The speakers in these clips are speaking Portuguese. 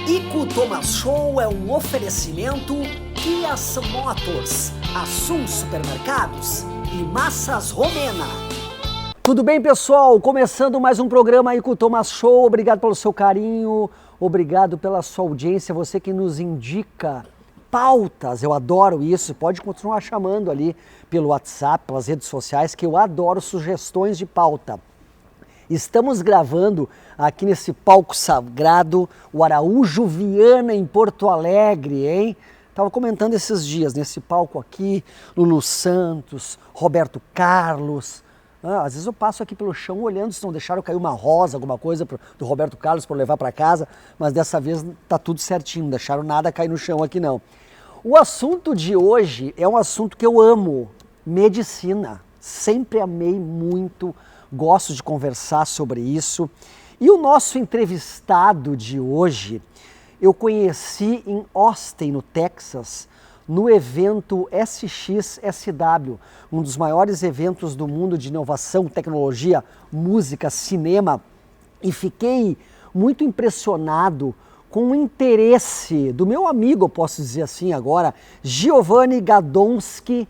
Ico Thomas Show é um oferecimento Kia Motors, Assum Supermercados e Massas Romena. Tudo bem, pessoal? Começando mais um programa Ico Thomas Show. Obrigado pelo seu carinho, obrigado pela sua audiência, você que nos indica pautas, eu adoro isso. Pode continuar chamando ali pelo WhatsApp, pelas redes sociais, que eu adoro sugestões de pauta. Estamos gravando aqui nesse palco sagrado, o Araújo Viana, em Porto Alegre, hein? Estava comentando esses dias, nesse palco aqui, Lulu Santos, Roberto Carlos. Às vezes eu passo aqui pelo chão olhando se não deixaram cair uma rosa, alguma coisa do Roberto Carlos para levar para casa, mas dessa vez tá tudo certinho, não deixaram nada cair no chão aqui não. O assunto de hoje é um assunto que eu amo, medicina. Sempre amei muito, gosto de conversar sobre isso. E o nosso entrevistado de hoje, eu conheci em Austin, no Texas, no evento SXSW, um dos maiores eventos do mundo de inovação, tecnologia, música, cinema, e fiquei muito impressionado com o interesse do meu amigo, eu posso dizer assim agora, Giovanni Gadonski,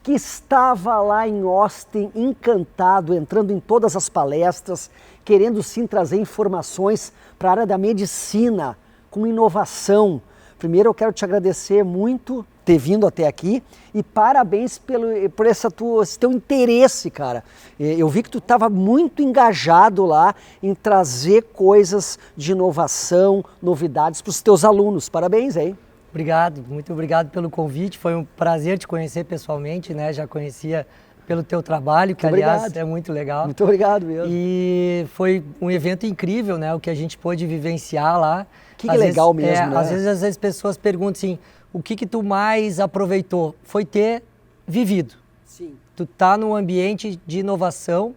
que estava lá em Austin, encantado, entrando em todas as palestras, querendo sim trazer informações para a área da medicina, com inovação. Primeiro eu quero te agradecer muito ter vindo até aqui e parabéns por esse teu interesse, cara. Eu vi que tu estava muito engajado lá em trazer coisas de inovação, novidades para os teus alunos. Parabéns, hein? Obrigado, muito obrigado pelo convite, foi um prazer te conhecer pessoalmente, né? Já conhecia pelo teu trabalho, que muito aliás obrigado. É muito legal. Muito obrigado mesmo. E foi um evento incrível, né? O que a gente pôde vivenciar lá. Que legal mesmo, né? Às vezes as pessoas perguntam assim, o que tu mais aproveitou? Foi ter vivido. Sim. Tu tá num ambiente de inovação,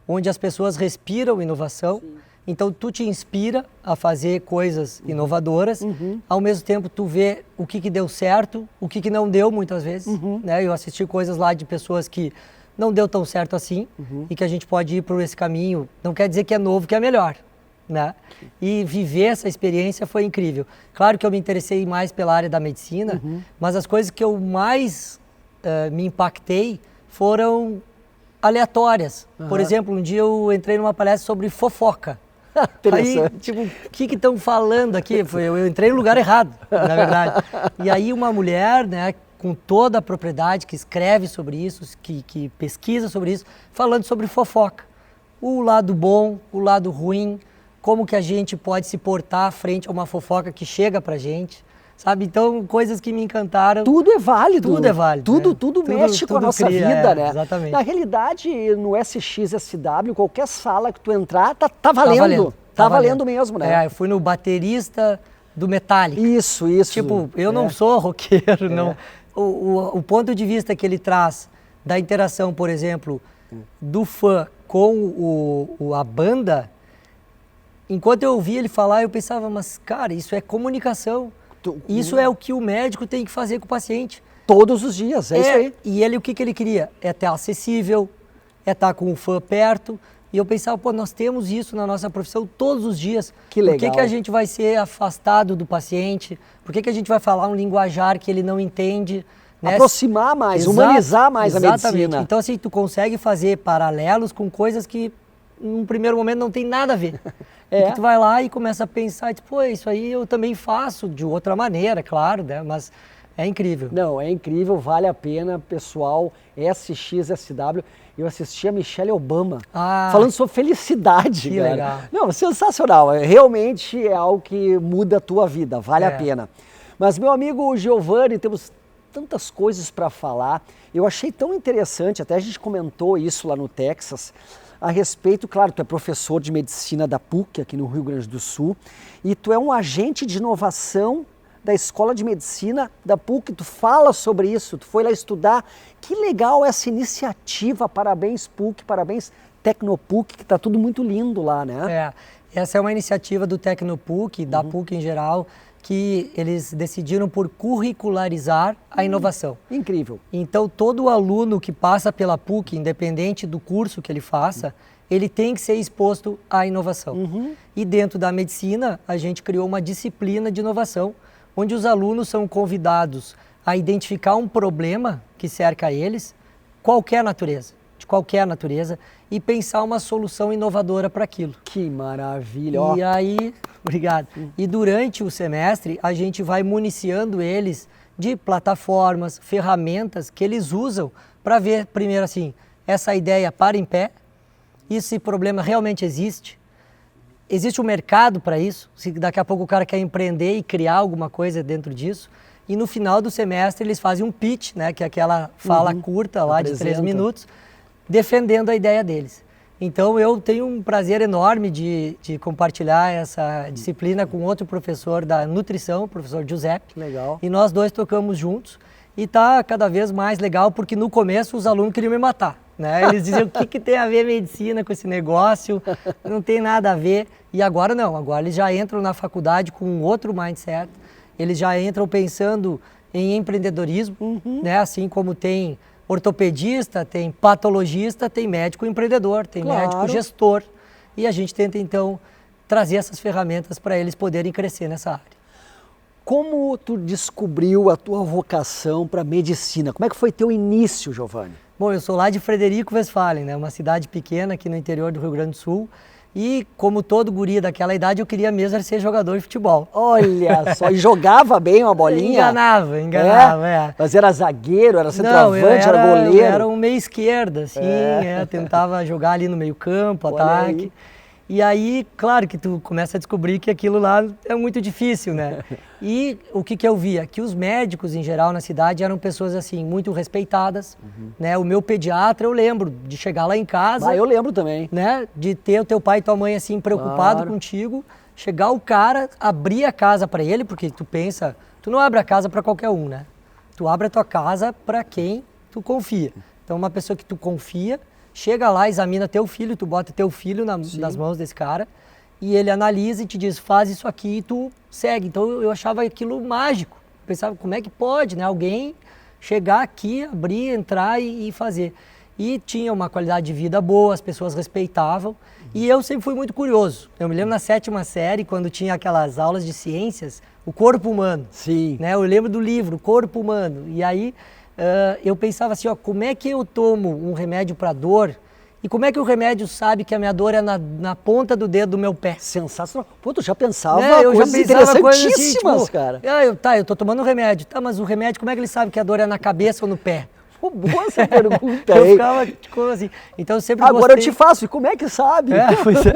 onde as pessoas respiram inovação. Sim. Então tu te inspira a fazer coisas inovadoras, ao mesmo tempo tu vê o que deu certo, o que não deu muitas vezes, né? Eu assisti coisas lá de pessoas que não deu tão certo assim e que a gente pode ir por esse caminho, não quer dizer que é novo, que é melhor, né? E viver essa experiência foi incrível. Claro que eu me interessei mais pela área da medicina, mas as coisas que eu mais me impactei foram aleatórias. Por exemplo, um dia eu entrei numa palestra sobre fofoca. Interessante. Aí, tipo, o que estão falando aqui? Eu entrei no lugar errado, na verdade. E aí uma mulher, né, com toda a propriedade, que escreve sobre isso, que pesquisa sobre isso, falando sobre fofoca. O lado bom, o lado ruim, como que a gente pode se portar frente a uma fofoca que chega pra gente, sabe? Então, coisas que me encantaram. Tudo é válido. Tudo é válido. Tudo mexe com a nossa vida, né? Exatamente. Na realidade, no SXSW, qualquer sala que tu entrar, tá valendo. Tá valendo mesmo, né? Eu fui no baterista do Metallica. Isso. Tipo, eu não sou roqueiro, não. O ponto de vista que ele traz da interação, por exemplo, do fã com a banda, enquanto eu ouvia ele falar, eu pensava, mas cara, isso é comunicação. Isso é o que o médico tem que fazer com o paciente. Todos os dias, é isso aí. E ele, o que ele queria? É estar acessível, é estar com o fã perto. E eu pensava, pô, nós temos isso na nossa profissão todos os dias. Que legal. Por que a gente vai ser afastado do paciente? Por que a gente vai falar um linguajar que ele não entende? Né? Aproximar mais, humanizar mais a medicina. Então, assim, tu consegue fazer paralelos com coisas que, num primeiro momento, não tem nada a ver. Porque tu vai lá e começa a pensar, tipo, pô, isso aí eu também faço de outra maneira, claro, né? Mas é incrível. Não, é incrível, vale a pena, pessoal, SXSW. Eu assisti a Michelle Obama falando sobre felicidade, que cara. Legal. Não, sensacional. Realmente é algo que muda a tua vida, vale a pena. Mas, meu amigo Giovanni, temos tantas coisas para falar. Eu achei tão interessante, até a gente comentou isso lá no Texas, a respeito, claro, tu é professor de medicina da PUC, aqui no Rio Grande do Sul, e tu é um agente de inovação da Escola de Medicina da PUC, tu fala sobre isso, tu foi lá estudar. Que legal essa iniciativa, parabéns PUC, parabéns Tecnopuc, que está tudo muito lindo lá, né? Essa é uma iniciativa do Tecnopuc, da PUC em geral, que eles decidiram por curricularizar a inovação. Incrível. Então todo aluno que passa pela PUC, independente do curso que ele faça, ele tem que ser exposto à inovação. E dentro da medicina, a gente criou uma disciplina de inovação, onde os alunos são convidados a identificar um problema que cerca eles, de qualquer natureza, e pensar uma solução inovadora para aquilo. Que maravilha! E aí, obrigado. E durante o semestre, a gente vai municiando eles de plataformas, ferramentas que eles usam para ver, primeiro assim, essa ideia para em pé, esse problema realmente existe? Existe um mercado para isso? Se daqui a pouco o cara quer empreender e criar alguma coisa dentro disso. E no final do semestre eles fazem um pitch, né, que é aquela fala curta lá de 3 minutos, defendendo a ideia deles. Então eu tenho um prazer enorme de compartilhar essa disciplina com outro professor da nutrição, o professor Giuseppe. Legal. E nós dois tocamos juntos e está cada vez mais legal, porque no começo os alunos queriam me matar. Né? Eles diziam, o que tem a ver medicina com esse negócio? Não tem nada a ver. E agora não, agora eles já entram na faculdade com um outro mindset, eles já entram pensando em empreendedorismo, né? Assim como tem ortopedista, tem patologista, tem médico empreendedor, tem médico gestor. E a gente tenta então trazer essas ferramentas para eles poderem crescer nessa área. Como tu descobriu a tua vocação para medicina? Como é que foi teu início, Giovanni? Bom, eu sou lá de Frederico Westphalen, né? Uma cidade pequena aqui no interior do Rio Grande do Sul. E como todo guri daquela idade, eu queria mesmo ser jogador de futebol. Olha só, e jogava bem uma bolinha? Enganava. Mas era zagueiro, era centroavante, era goleiro? Eu era um meia esquerda, assim, tentava jogar ali no meio campo, ataque. E aí, claro que tu começa a descobrir que aquilo lá é muito difícil, né? E o que eu via? Que os médicos, em geral, na cidade eram pessoas, assim, muito respeitadas, né? O meu pediatra, eu lembro de chegar lá em casa... eu lembro também. Né? De ter o teu pai e tua mãe, assim, preocupado contigo, chegar o cara, abrir a casa para ele, porque tu pensa, tu não abre a casa para qualquer um, né? Tu abre a tua casa para quem tu confia. Então, uma pessoa que tu confia... Chega lá, examina teu filho, tu bota teu filho nas mãos desse cara e ele analisa e te diz, faz isso aqui e tu segue. Então eu achava aquilo mágico. Pensava, como é que pode, né? Alguém chegar aqui, abrir, entrar e fazer. E tinha uma qualidade de vida boa, as pessoas respeitavam e eu sempre fui muito curioso. Eu me lembro na 7ª série, quando tinha aquelas aulas de ciências, o corpo humano. Sim. Né? Eu lembro do livro, Corpo Humano. E aí... eu pensava assim, como é que eu tomo um remédio para dor e como é que o remédio sabe que a minha dor é na ponta do dedo do meu pé? Sensacional. Pô, tu já pensava coisas interessantíssimas, assim, cara. Eu tô tomando um remédio. Tá, mas o remédio, como é que ele sabe que a dor é na cabeça ou no pé? Pô, boa essa pergunta aí. Eu ficava como assim. Então eu sempre Agora eu te faço, e como é que sabe? Pois é.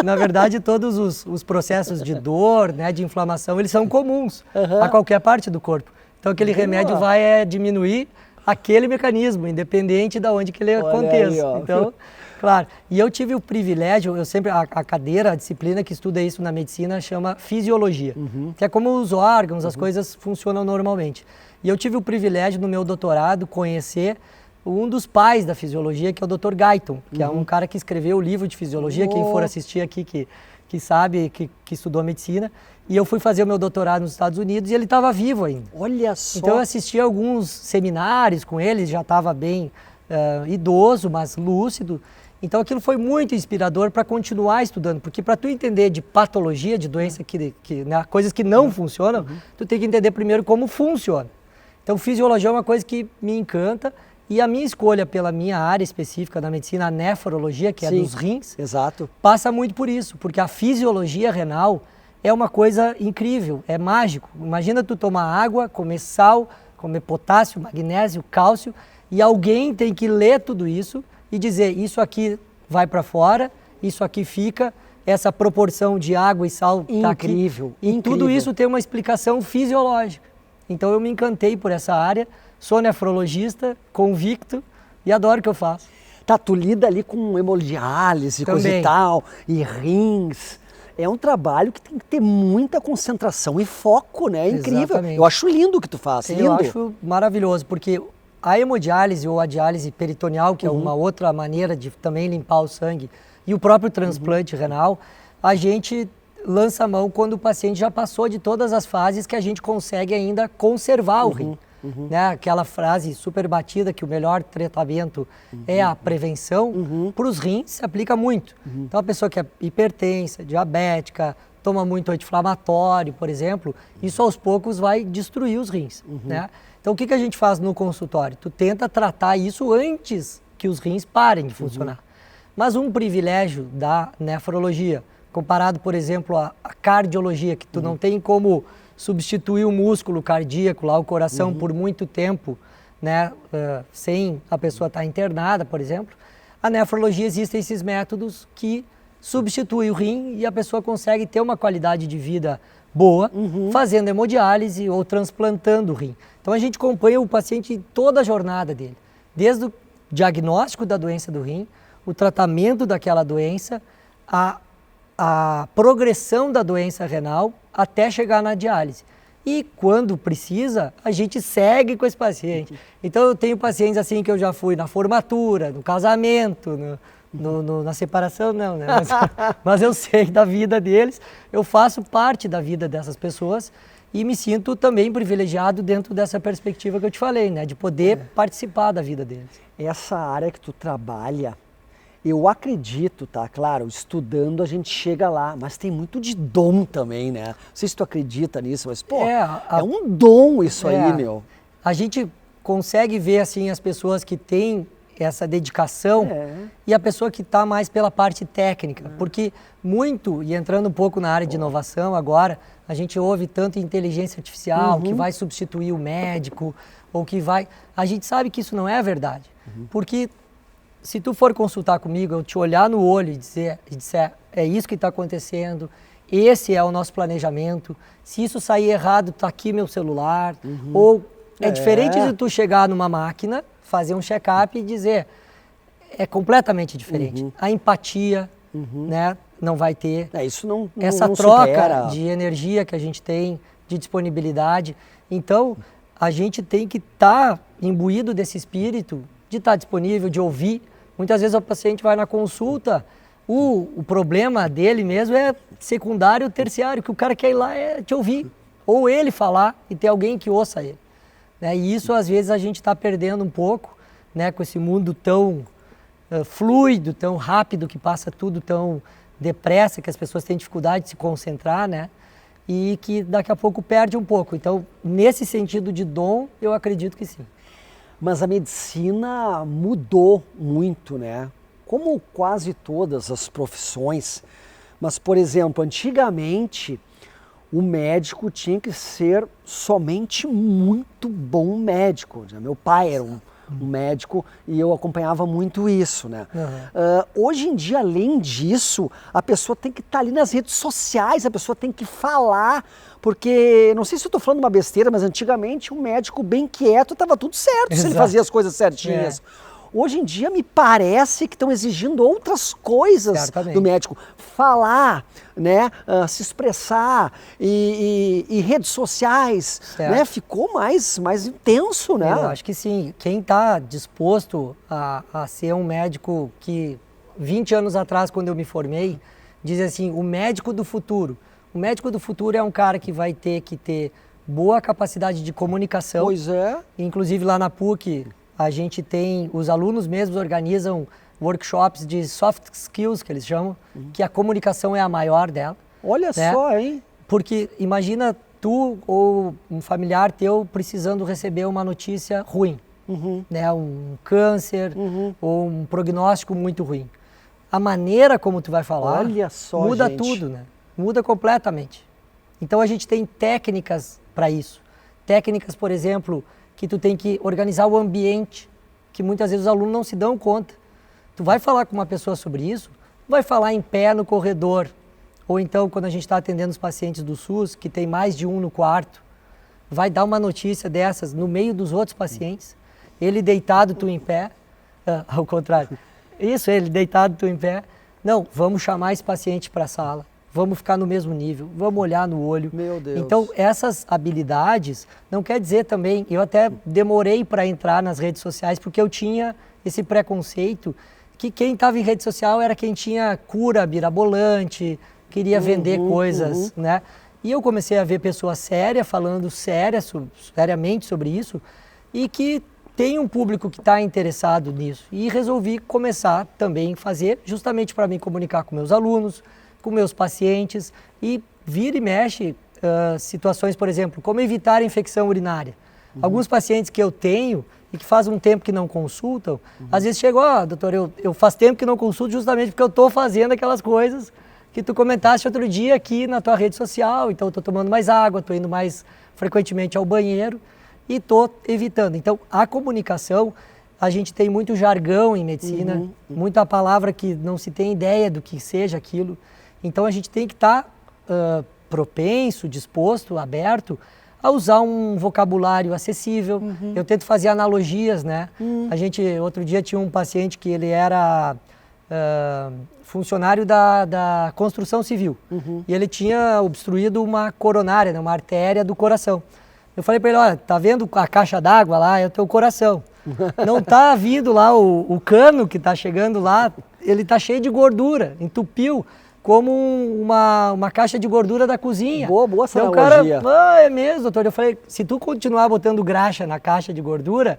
Na verdade, todos os processos de dor, né, de inflamação, eles são comuns a qualquer parte do corpo. Então aquele remédio vai diminuir aquele mecanismo, independente de onde que ele aconteça. Aí, então, claro. E eu tive o privilégio, eu sempre, a cadeira, a disciplina que estuda isso na medicina chama fisiologia, que é como os órgãos, as coisas funcionam normalmente. E eu tive o privilégio no meu doutorado conhecer um dos pais da fisiologia, que é o Dr. Guyton, que é um cara que escreveu o livro de fisiologia, quem for assistir aqui que sabe, que estudou medicina. E eu fui fazer o meu doutorado nos Estados Unidos e ele estava vivo ainda. Olha só! Então eu assisti alguns seminários com ele, já estava bem idoso, mas lúcido. Então aquilo foi muito inspirador para continuar estudando, porque para tu entender de patologia, de doença, né, coisas que não funcionam, tu tem que entender primeiro como funciona. Então fisiologia é uma coisa que me encanta e a minha escolha pela minha área específica da medicina, a nefrologia, que é dos rins, passa muito por isso, porque a fisiologia renal é uma coisa incrível, é mágico. Imagina tu tomar água, comer sal, comer potássio, magnésio, cálcio, e alguém tem que ler tudo isso e dizer, isso aqui vai para fora, isso aqui fica, essa proporção de água e sal está aqui. Incrível. E tudo isso tem uma explicação fisiológica. Então eu me encantei por essa área, sou nefrologista, convicto e adoro o que eu faço. Tá, tu lida ali com hemodiálise, coisa e tal, e rins. É um trabalho que tem que ter muita concentração e foco, né? É incrível. Exatamente. Eu acho lindo o que tu faz. Sim, lindo. eu acho maravilhoso, porque a hemodiálise ou a diálise peritoneal, que é uma outra maneira de também limpar o sangue, e o próprio transplante renal, a gente lança a mão quando o paciente já passou de todas as fases que a gente consegue ainda conservar o rim. né? Aquela frase super batida que o melhor tratamento é a prevenção, para os rins se aplica muito. Então a pessoa que é hipertensa, diabética, toma muito anti-inflamatório, por exemplo, isso aos poucos vai destruir os rins, né? Então o que a gente faz no consultório? Tu tenta tratar isso antes que os rins parem de funcionar. Mas um privilégio da nefrologia, comparado, por exemplo, à cardiologia, que tu não tem como substituir o músculo cardíaco, lá o coração, por muito tempo, né, sem a pessoa estar internada, por exemplo, a nefrologia existem esses métodos que substituem o rim e a pessoa consegue ter uma qualidade de vida boa, fazendo hemodiálise ou transplantando o rim. Então a gente acompanha o paciente em toda a jornada dele, desde o diagnóstico da doença do rim, o tratamento daquela doença, a progressão da doença renal até chegar na diálise. E quando precisa, a gente segue com esse paciente. Então eu tenho pacientes assim que eu já fui na formatura, no casamento, na separação não, né? Mas eu sei da vida deles, eu faço parte da vida dessas pessoas e me sinto também privilegiado dentro dessa perspectiva que eu te falei, né? De poder participar da vida deles. Essa área que tu trabalha, eu acredito, tá? Claro, estudando a gente chega lá, mas tem muito de dom também, né? Não sei se tu acredita nisso, mas, pô, é um dom isso aí, meu. A gente consegue ver, assim, as pessoas que têm essa dedicação e a pessoa que está mais pela parte técnica, porque muito, e entrando um pouco na área de inovação agora, a gente ouve tanto inteligência artificial que vai substituir o médico, ou que vai... A gente sabe que isso não é verdade, porque se tu for consultar comigo, eu te olhar no olho e disser é isso que está acontecendo, esse é o nosso planejamento, se isso sair errado, está aqui meu celular, ou é diferente de tu chegar numa máquina, fazer um check-up e dizer, é completamente diferente. A empatia, né, não vai ter. Isso não essa não troca supera. De energia que a gente tem, de disponibilidade. Então, a gente tem que estar imbuído desse espírito, de estar disponível, de ouvir. Muitas vezes o paciente vai na consulta, o problema dele mesmo é secundário, terciário, que o cara quer ir lá é te ouvir, ou ele falar e ter alguém que ouça ele. Né? E isso, às vezes, a gente está perdendo um pouco, né? Com esse mundo tão fluido, tão rápido, que passa tudo tão depressa, que as pessoas têm dificuldade de se concentrar, né? E que daqui a pouco perde um pouco. Então, nesse sentido de dom, eu acredito que sim. Mas a medicina mudou muito, né? Como quase todas as profissões. Mas, por exemplo, antigamente o médico tinha que ser somente muito bom médico. Meu pai era um médico e eu acompanhava muito isso, né? Hoje em dia, além disso, a pessoa tem que estar ali nas redes sociais, a pessoa tem que falar, porque, não sei se eu estou falando uma besteira, mas antigamente um médico bem quieto estava tudo certo, se ele fazia as coisas certinhas. Hoje em dia me parece que estão exigindo outras coisas do médico. Falar, né, se expressar e redes sociais, né, ficou mais intenso, né? Eu acho que sim. Quem está disposto a ser um médico que 20 anos atrás, quando eu me formei, dizia assim, o médico do futuro. O médico do futuro é um cara que vai ter que ter boa capacidade de comunicação. Pois é. Inclusive lá na PUC, a gente tem, os alunos mesmos organizam workshops de soft skills, que eles chamam, que a comunicação é a maior dela. Olha só, hein? Porque imagina tu ou um familiar teu precisando receber uma notícia ruim, né? Um câncer ou um prognóstico muito ruim. A maneira como tu vai falar olha só, muda gente. tudo, né? Muda completamente. Então a gente tem técnicas para isso. Técnicas, por exemplo, que tu tem que organizar o ambiente, que muitas vezes os alunos não se dão conta. Tu vai falar com uma pessoa sobre isso, vai falar em pé no corredor, ou então quando a gente está atendendo os pacientes do SUS, que tem mais de um no quarto, vai dar uma notícia dessas no meio dos outros pacientes, ele deitado, tu em pé, ao contrário, isso, ele deitado, tu em pé, não, vamos chamar esse paciente para a sala, vamos ficar no mesmo nível, vamos olhar no olho. Meu Deus. Então, essas habilidades, não quer dizer também, eu até demorei para entrar nas redes sociais, porque eu tinha esse preconceito que quem estava em rede social era quem tinha cura mirabolante, queria vender coisas, né? E eu comecei a ver pessoas sérias falando seriamente sobre isso e que tem um público que está interessado nisso. E resolvi começar também a fazer justamente para me comunicar com meus alunos, com meus pacientes e vira e mexe situações, por exemplo, como evitar a infecção urinária. Alguns pacientes que eu tenho e que faz um tempo que não consultam, às vezes chegam, doutor, eu faz tempo que não consulto justamente porque eu estou fazendo aquelas coisas que tu comentaste outro dia aqui na tua rede social, então eu estou tomando mais água, estou indo mais frequentemente ao banheiro e estou evitando. Então, a comunicação, a gente tem muito jargão em medicina, muita palavra que não se tem ideia do que seja aquilo. Então, a gente tem que estar propenso, disposto, aberto a usar um vocabulário acessível. Eu tento fazer analogias, né? A gente, outro dia, tinha um paciente que ele era funcionário da construção civil. E ele tinha obstruído uma coronária, né, uma artéria do coração. Eu falei para ele, olha, tá vendo a caixa d'água lá? É o teu coração. Não tá vindo lá o cano que tá chegando lá, ele tá cheio de gordura, entupiu, como uma caixa de gordura da cozinha. Boa essa então, analogia. O cara, é mesmo, doutor. Eu falei, se tu continuar botando graxa na caixa de gordura,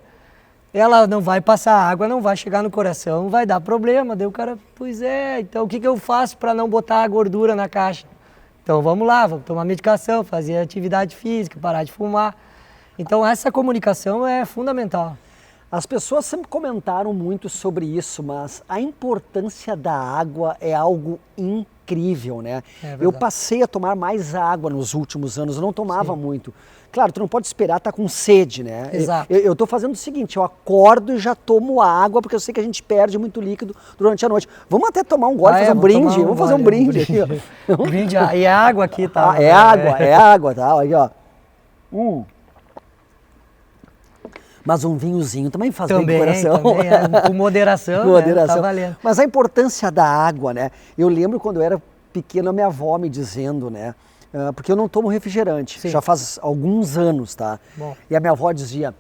ela não vai passar água, não vai chegar no coração, vai dar problema. Daí o cara, pois é, então o que eu faço para não botar a gordura na caixa? Então vamos lá, vamos tomar medicação, fazer atividade física, parar de fumar. Então essa comunicação é fundamental. As pessoas sempre comentaram muito sobre isso, mas a importância da água é algo incrível, né? Eu passei a tomar mais água nos últimos anos, eu não tomava muito. Claro, tu não pode esperar estar com sede, né? Exato. Eu tô fazendo o seguinte, eu acordo e já tomo água, porque eu sei que a gente perde muito líquido durante a noite. Vamos até tomar um gole, fazer um brinde? Vamos fazer um brinde aqui, ó. Brinde, e a água aqui, tá? É água, tá? Aqui, ó. Mas um vinhozinho também faz bem pro coração. Também, com moderação, com moderação. Né? Tá valendo. Mas a importância da água, né? Eu lembro quando eu era pequeno, a minha avó me dizendo, né? Porque eu não tomo refrigerante, já faz alguns anos, tá? Bom. E a minha avó dizia,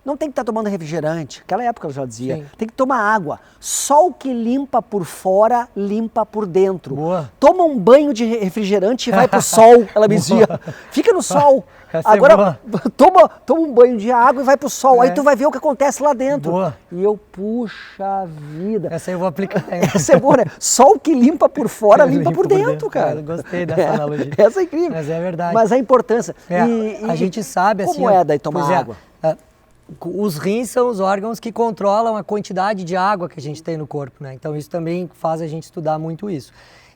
não tem que estar tomando refrigerante, naquela época ela já dizia, tem que tomar água. Só o que limpa por fora, limpa por dentro. Boa. Toma um banho de refrigerante e vai pro sol, ela me dizia. Fica no sol. Agora toma um banho de água e vai pro sol, aí tu vai ver o que acontece lá dentro. Boa. E eu, puxa vida. Essa aí eu vou aplicar. Essa é boa, né? Só o que limpa por fora, limpa por dentro, cara. Eu gostei dessa analogia. Essa é incrível. Mas é verdade. Mas a importância. A gente sabe assim. Como é daí tomar água? Os rins são os órgãos que controlam a quantidade de água que a gente tem no corpo, né? Então isso também faz a gente estudar muito isso.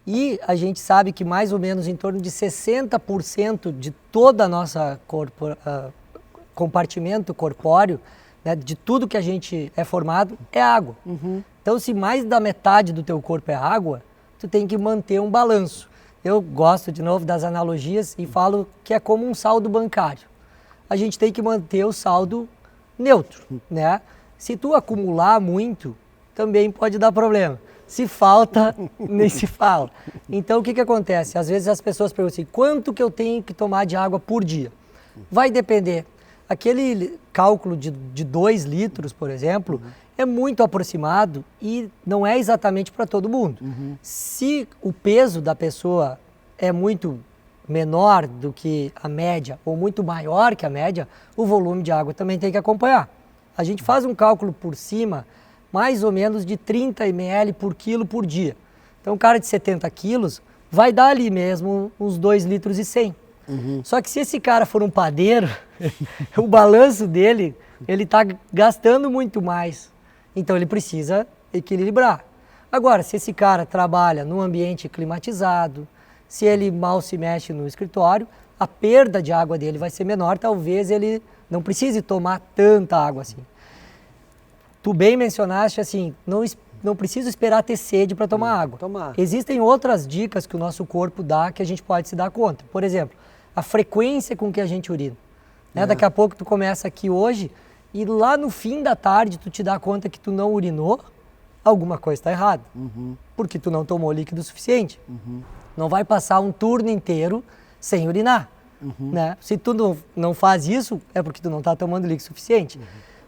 E a gente sabe que mais ou menos em torno de 60% de toda a nossa compartimento corpóreo, né, de tudo que a gente é formado, é água. Então, se mais da metade do teu corpo é água, tu tem que manter um balanço. Eu gosto, de novo, das analogias e falo que é como um saldo bancário. A gente tem que manter o saldo neutro, né? Se tu acumular muito, também pode dar problema. Se falta, nem se fala. Então, o que acontece? Às vezes as pessoas perguntam assim, quanto que eu tenho que tomar de água por dia? Vai depender. Aquele cálculo de 2 litros, por exemplo, é muito aproximado e não é exatamente para todo mundo. Se o peso da pessoa é muito menor do que a média ou muito maior que a média, o volume de água também tem que acompanhar. A gente faz um cálculo por cima, mais ou menos de 30 ml por quilo por dia. Então, um cara de 70 quilos vai dar ali mesmo uns 2 litros e 100. Só que se esse cara for um padeiro, o balanço dele, ele está gastando muito mais. Então, ele precisa equilibrar. Agora, se esse cara trabalha num ambiente climatizado, se ele mal se mexe no escritório, a perda de água dele vai ser menor, talvez ele não precise tomar tanta água assim. Tu bem mencionaste assim, não preciso esperar ter sede para tomar água. Existem outras dicas que o nosso corpo dá que a gente pode se dar conta. Por exemplo, a frequência com que a gente urina. Né? Daqui a pouco tu começa aqui hoje e lá no fim da tarde tu te dá conta que tu não urinou, alguma coisa está errada. Porque tu não tomou líquido suficiente. Não vai passar um turno inteiro sem urinar. Né? Se tu não faz isso, é porque tu não está tomando líquido suficiente.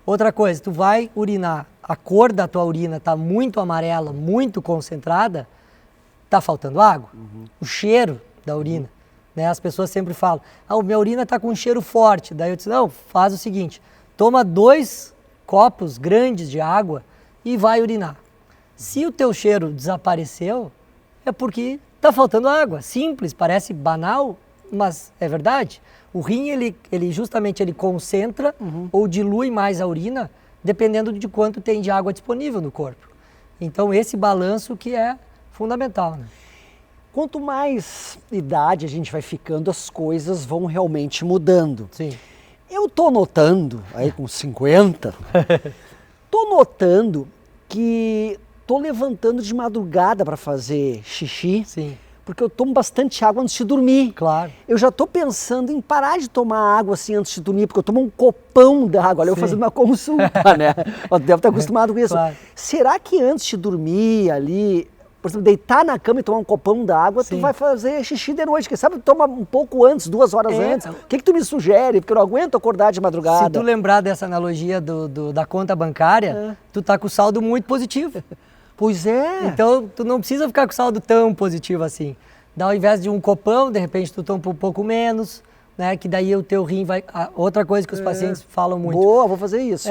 Outra coisa, tu vai urinar, a cor da tua urina está muito amarela, muito concentrada, está faltando água. O cheiro da urina, né? As pessoas sempre falam, minha urina está com um cheiro forte. Daí eu disse, não, faz o seguinte, toma 2 copos grandes de água e vai urinar. Se o teu cheiro desapareceu, é porque está faltando água. Simples, parece banal, mas é verdade. O rim, ele justamente concentra ou dilui mais a urina, dependendo de quanto tem de água disponível no corpo. Então, esse balanço que é fundamental, né? Quanto mais idade a gente vai ficando, as coisas vão realmente mudando. Sim. Eu tô notando, aí com 50, tô notando que tô levantando de madrugada para fazer xixi. Sim. Porque eu tomo bastante água antes de dormir. Claro. Eu já estou pensando em parar de tomar água assim antes de dormir, porque eu tomo um copão d'água. Olha, eu fazendo uma consulta, né? Eu devo estar acostumado com isso. Claro. Será que antes de dormir ali, por exemplo, deitar na cama e tomar um copão d'água, tu vai fazer xixi de noite? Quem sabe toma um pouco antes, 2 horas antes. O que tu me sugere? Porque eu não aguento acordar de madrugada. Se tu lembrar dessa analogia da conta bancária, tu tá com saldo muito positivo. Pois é. Então, tu não precisa ficar com saldo tão positivo assim. Daí, ao invés de um copão, de repente tu toma um pouco menos, né? Que daí o teu rim vai... Outra coisa que os pacientes falam muito. Boa, vou fazer isso.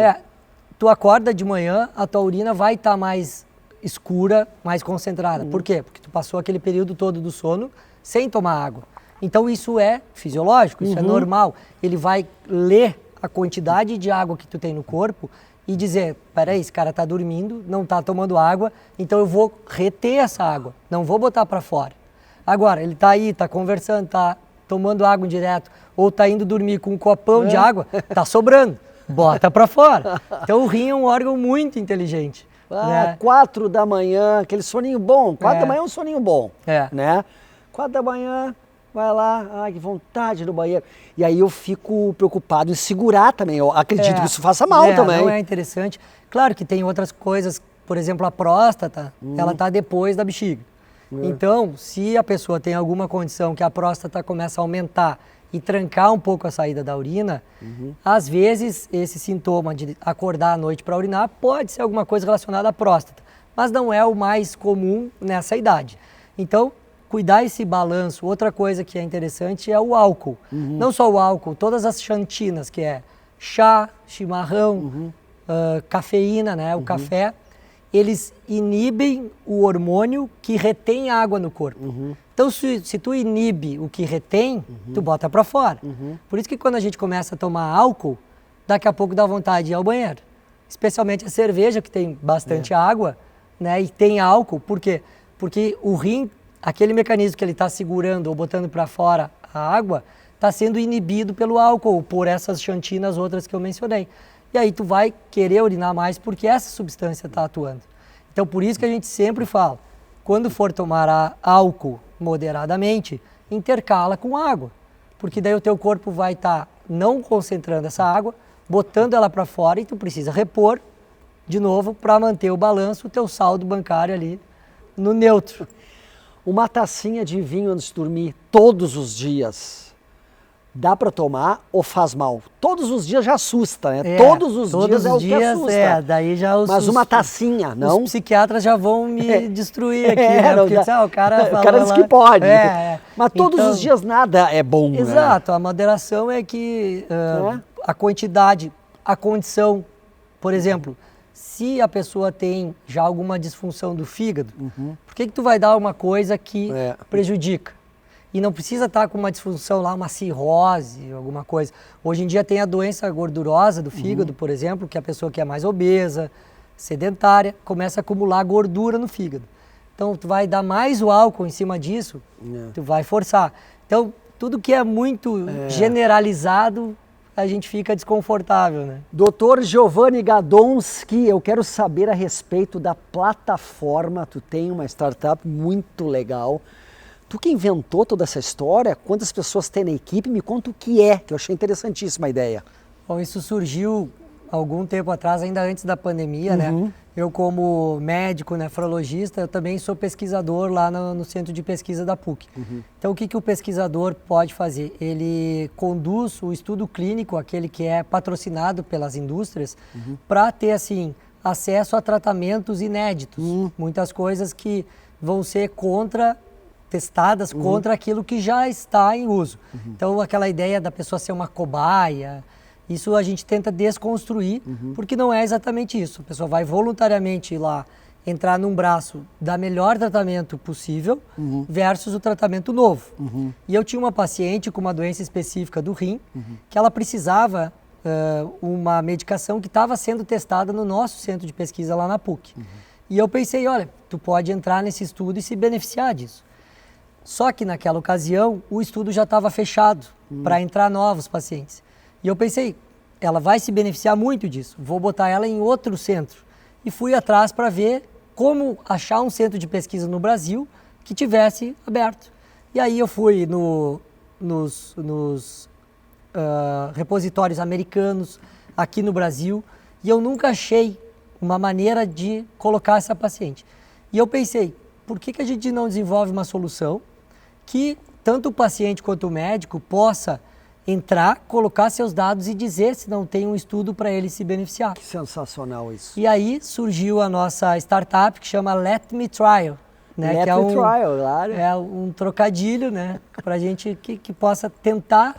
Tu acorda de manhã, a tua urina vai estar mais escura, mais concentrada. Por quê? Porque tu passou aquele período todo do sono sem tomar água. Então, isso é fisiológico, isso é normal. Ele vai ler a quantidade de água que tu tem no corpo e dizer, peraí, esse cara tá dormindo, não tá tomando água, então eu vou reter essa água, não vou botar para fora. Agora, ele tá aí, tá conversando, tá tomando água direto, ou tá indo dormir com um copão de água, tá sobrando, bota para fora. Então o rim é um órgão muito inteligente. Né? 4 da manhã, aquele soninho bom, 4 da manhã é um soninho bom, né? 4 da manhã, vai lá, ai que vontade no banheiro. E aí eu fico preocupado em segurar também. Eu acredito que isso faça mal também. Não é interessante. Claro que tem outras coisas, por exemplo, a próstata, ela está depois da bexiga. Então, se a pessoa tem alguma condição que a próstata começa a aumentar e trancar um pouco a saída da urina, às vezes esse sintoma de acordar à noite para urinar pode ser alguma coisa relacionada à próstata, mas não é o mais comum nessa idade. Então, cuidar esse balanço. Outra coisa que é interessante é o álcool. Não só o álcool, todas as xantinas, que é chá, chimarrão, cafeína, né, o café, eles inibem o hormônio que retém água no corpo. Então, se tu inibe o que retém, tu bota para fora. Por isso que quando a gente começa a tomar álcool, daqui a pouco dá vontade de ir ao banheiro. Especialmente a cerveja, que tem bastante água, né, e tem álcool. Por quê? Porque o rim, aquele mecanismo que ele está segurando ou botando para fora a água, está sendo inibido pelo álcool, por essas xantinas outras que eu mencionei. E aí tu vai querer urinar mais porque essa substância está atuando. Então, por isso que a gente sempre fala, quando for tomar álcool moderadamente, intercala com água. Porque daí o teu corpo vai estar não concentrando essa água, botando ela para fora e tu precisa repor de novo para manter o balanço, o teu saldo bancário ali no neutro. Uma tacinha de vinho antes de dormir todos os dias, dá para tomar ou faz mal? Todos os dias já assusta, né? Todos os dias é o que assusta. Daí já Mas uma tacinha, não? Os psiquiatras já vão me destruir aqui, né? Porque o cara diz que pode. Mas todos então, os dias nada é bom, exato, né? A moderação é que a quantidade, a condição, por exemplo, se a pessoa tem já alguma disfunção do fígado, por que tu vai dar uma coisa que prejudica? E não precisa estar com uma disfunção lá, uma cirrose, alguma coisa. Hoje em dia tem a doença gordurosa do fígado, por exemplo, que a pessoa que é mais obesa, sedentária, começa a acumular gordura no fígado. Então, tu vai dar mais o álcool em cima disso, tu vai forçar. Então, tudo que é muito generalizado, a gente fica desconfortável, né? Doutor Giovanni Gadonski, eu quero saber a respeito da plataforma. Tu tem uma startup muito legal. Tu que inventou toda essa história, quantas pessoas tem na equipe, me conta o que é, que eu achei interessantíssima a ideia. Bom, isso surgiu algum tempo atrás, ainda antes da pandemia, né? Eu como médico, nefrologista, eu também sou pesquisador lá no Centro de Pesquisa da PUC. Então, o que o pesquisador pode fazer? Ele conduz o estudo clínico, aquele que é patrocinado pelas indústrias, para ter, assim, acesso a tratamentos inéditos. Muitas coisas que vão ser contra testadas contra aquilo que já está em uso. Então, aquela ideia da pessoa ser uma cobaia, isso a gente tenta desconstruir, porque não é exatamente isso. A pessoa vai voluntariamente ir lá, entrar num braço, dar melhor tratamento possível, versus o tratamento novo. E eu tinha uma paciente com uma doença específica do rim, que ela precisava uma medicação que estava sendo testada no nosso centro de pesquisa lá na PUC. E eu pensei, olha, tu pode entrar nesse estudo e se beneficiar disso. Só que naquela ocasião, o estudo já estava fechado para entrar novos pacientes. E eu pensei, ela vai se beneficiar muito disso, vou botar ela em outro centro. E fui atrás para ver como achar um centro de pesquisa no Brasil que tivesse aberto. E aí eu fui nos repositórios americanos, aqui no Brasil, e eu nunca achei uma maneira de colocar essa paciente. E eu pensei, por que a gente não desenvolve uma solução que tanto o paciente quanto o médico possa entrar, colocar seus dados e dizer se não tem um estudo para ele se beneficiar. Que sensacional isso. E aí surgiu a nossa startup que chama Let Me Trial. Né? Let que é Me Trial, claro. É um trocadilho, né? Para a gente que possa tentar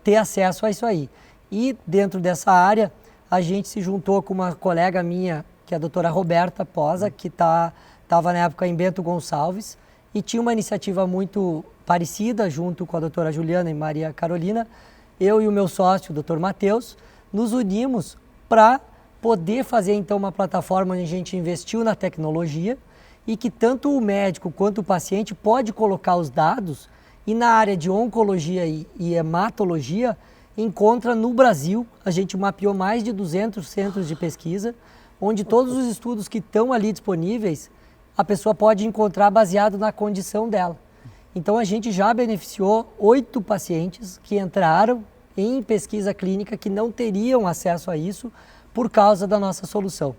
ter acesso a isso aí. E dentro dessa área, a gente se juntou com uma colega minha, que é a doutora Roberta Posa, que estava na época em Bento Gonçalves, e tinha uma iniciativa muito parecida, junto com a doutora Juliana e Maria Carolina. Eu e o meu sócio, o doutor Matheus, nos unimos para poder fazer então uma plataforma onde a gente investiu na tecnologia e que tanto o médico quanto o paciente pode colocar os dados e na área de oncologia e hematologia encontra no Brasil, a gente mapeou mais de 200 centros de pesquisa, onde todos os estudos que estão ali disponíveis, a pessoa pode encontrar baseado na condição dela. Então a gente já beneficiou 8 pacientes que entraram em pesquisa clínica que não teriam acesso a isso por causa da nossa solução.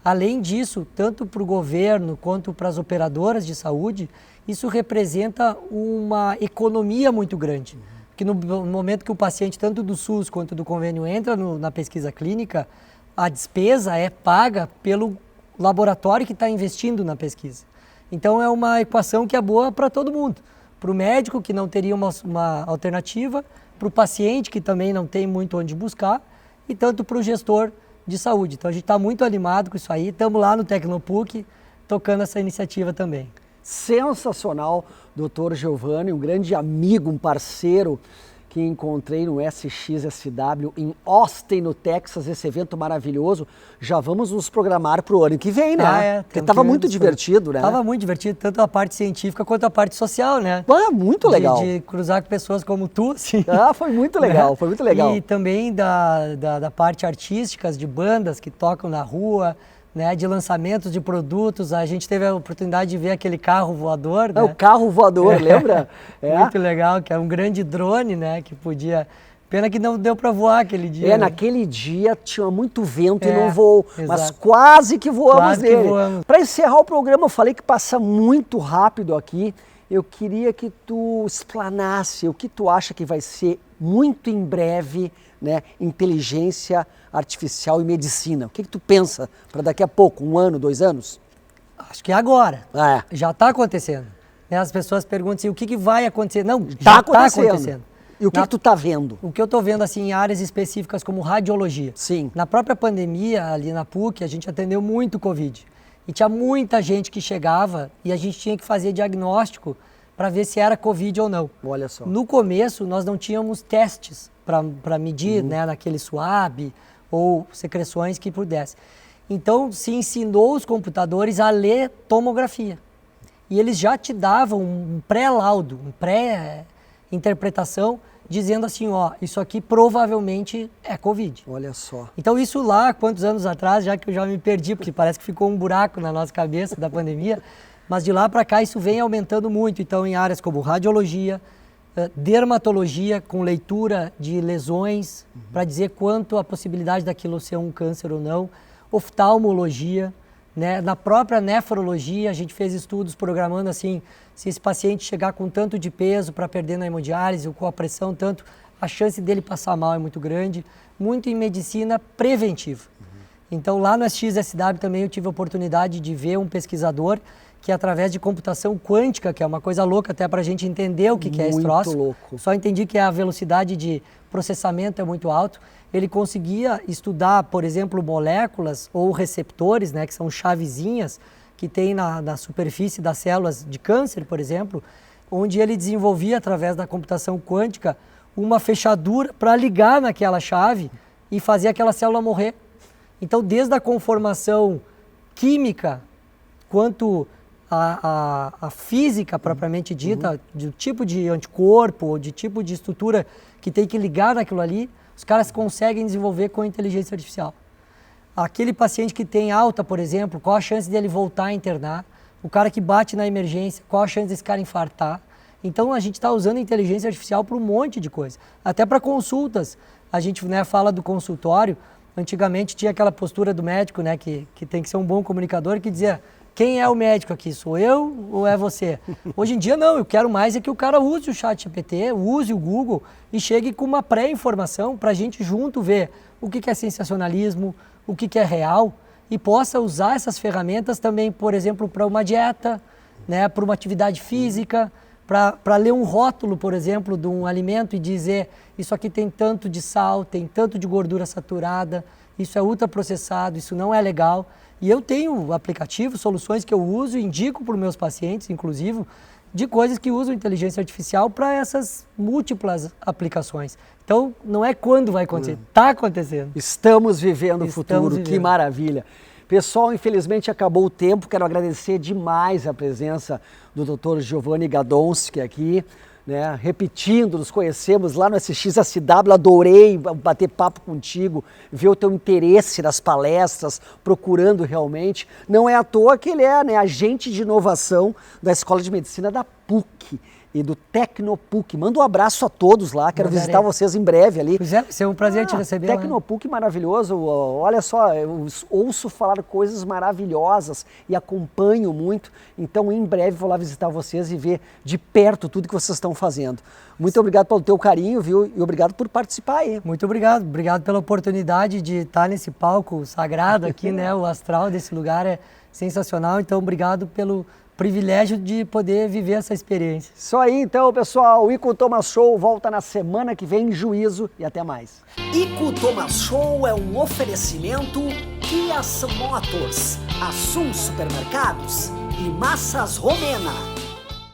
Além disso, tanto para o governo quanto para as operadoras de saúde, isso representa uma economia muito grande. Porque no momento que o paciente, tanto do SUS quanto do convênio, entra na pesquisa clínica, a despesa é paga pelo laboratório que está investindo na pesquisa. Então é uma equação que é boa para todo mundo. Para o médico, que não teria uma alternativa, para o paciente, que também não tem muito onde buscar, e tanto para o gestor de saúde. Então a gente está muito animado com isso aí, estamos lá no Tecnopuc, tocando essa iniciativa também. Sensacional, doutor Giovanni, um grande amigo, um parceiro que encontrei no SXSW em Austin, no Texas, esse evento maravilhoso. Já vamos nos programar para o ano que vem, né? Porque estava muito divertido, né? Estava muito divertido, tanto a parte científica quanto a parte social, né? Ah, muito legal. De cruzar com pessoas como tu, assim. Ah, foi muito legal, né? Foi muito legal. E também da parte artística, de bandas que tocam na rua, né, de lançamentos de produtos. A gente teve a oportunidade de ver aquele carro voador, né? O carro voador, lembra? Muito legal, que é um grande drone, né, que podia... Pena que não deu para voar aquele dia. Né? Naquele dia tinha muito vento e não voou, mas quase que voamos quase nele. Que voamos. Para encerrar o programa, eu falei que passa muito rápido aqui. Eu queria que tu explanasse o que tu acha que vai ser muito em breve, né, inteligência artificial e medicina. O que tu pensa para daqui a pouco, 1 ano, 2 anos? Acho que é agora. Já está acontecendo. As pessoas perguntam assim, o que vai acontecer? Não, já está acontecendo. E o que tu está vendo? O que eu estou vendo assim, em áreas específicas como radiologia. Sim. Na própria pandemia, ali na PUC, a gente atendeu muito Covid. E tinha muita gente que chegava e a gente tinha que fazer diagnóstico para ver se era Covid ou não. Olha só. No começo, nós não tínhamos testes para medir, né, naquele swab ou secreções que pudesse. Então, se ensinou os computadores a ler tomografia. E eles já te davam um pré-laudo, um pré-interpretação, dizendo assim, ó, isso aqui provavelmente é Covid. Olha só. Então isso lá, quantos anos atrás, já que eu já me perdi, porque parece que ficou um buraco na nossa cabeça da pandemia, mas de lá para cá isso vem aumentando muito. Então em áreas como radiologia, dermatologia, com leitura de lesões, para dizer quanto a possibilidade daquilo ser um câncer ou não, oftalmologia, né? Na própria nefrologia, a gente fez estudos programando assim, se esse paciente chegar com tanto de peso para perder na hemodiálise ou com a pressão tanto, a chance dele passar mal é muito grande, muito em medicina preventiva. Então lá no SXSW também eu tive a oportunidade de ver um pesquisador que através de computação quântica, que é uma coisa louca até para a gente entender o que é esse troço. Muito louco. Só entendi que a velocidade de processamento é muito alto. Ele conseguia estudar, por exemplo, moléculas ou receptores, né, que são chavezinhas que tem na superfície das células de câncer, por exemplo, onde ele desenvolvia, através da computação quântica, uma fechadura para ligar naquela chave e fazer aquela célula morrer. Então, desde a conformação química, quanto a física propriamente dita, do tipo de anticorpo, ou de tipo de estrutura que tem que ligar naquilo ali, os caras conseguem desenvolver com a inteligência artificial. Aquele paciente que tem alta, por exemplo, qual a chance dele voltar a internar? O cara que bate na emergência, qual a chance desse cara infartar? Então, a gente está usando a inteligência artificial para um monte de coisa. Até para consultas. A gente, né, fala do consultório. Antigamente tinha aquela postura do médico, né, que tem que ser um bom comunicador, que dizia: quem é o médico aqui? Sou eu ou é você? Hoje em dia não, eu quero mais é que o cara use o ChatGPT, use o Google e chegue com uma pré-informação para a gente junto ver o que é sensacionalismo, o que é real, e possa usar essas ferramentas também, por exemplo, para uma dieta, né, para uma atividade física, para ler um rótulo, por exemplo, de um alimento e dizer: isso aqui tem tanto de sal, tem tanto de gordura saturada, isso é ultraprocessado, isso não é legal. E eu tenho aplicativos, soluções que eu uso e indico para os meus pacientes, inclusive, de coisas que usam inteligência artificial para essas múltiplas aplicações. Então, não é quando vai acontecer, está acontecendo. Estamos vivendo o futuro, vivendo. Que maravilha. Pessoal, infelizmente acabou o tempo, quero agradecer demais a presença do Dr. Giovanni Gadomski aqui, né? Repetindo, nos conhecemos lá no SXSW, adorei bater papo contigo, ver o teu interesse nas palestras, procurando realmente. Não é à toa que ele é, né, agente de inovação da Escola de Medicina da PUC e do Tecnopuc. Manda um abraço a todos lá, quero visitar vocês em breve ali. Pois é, vai ser um prazer te receber lá. Tecnopuc maravilhoso, olha só, eu ouço falar coisas maravilhosas e acompanho muito, então em breve vou lá visitar vocês e ver de perto tudo que vocês estão fazendo. Muito obrigado pelo teu carinho, viu, e obrigado por participar aí. Muito obrigado pela oportunidade de estar nesse palco sagrado aqui, né, o astral desse lugar é sensacional, então obrigado pelo privilégio de poder viver essa experiência. Isso aí então, pessoal, o Ico Thomas Show volta na semana que vem em Juízo e até mais. Ico Thomas Show é um oferecimento Kia Motors, Assum Supermercados e Massas Romena.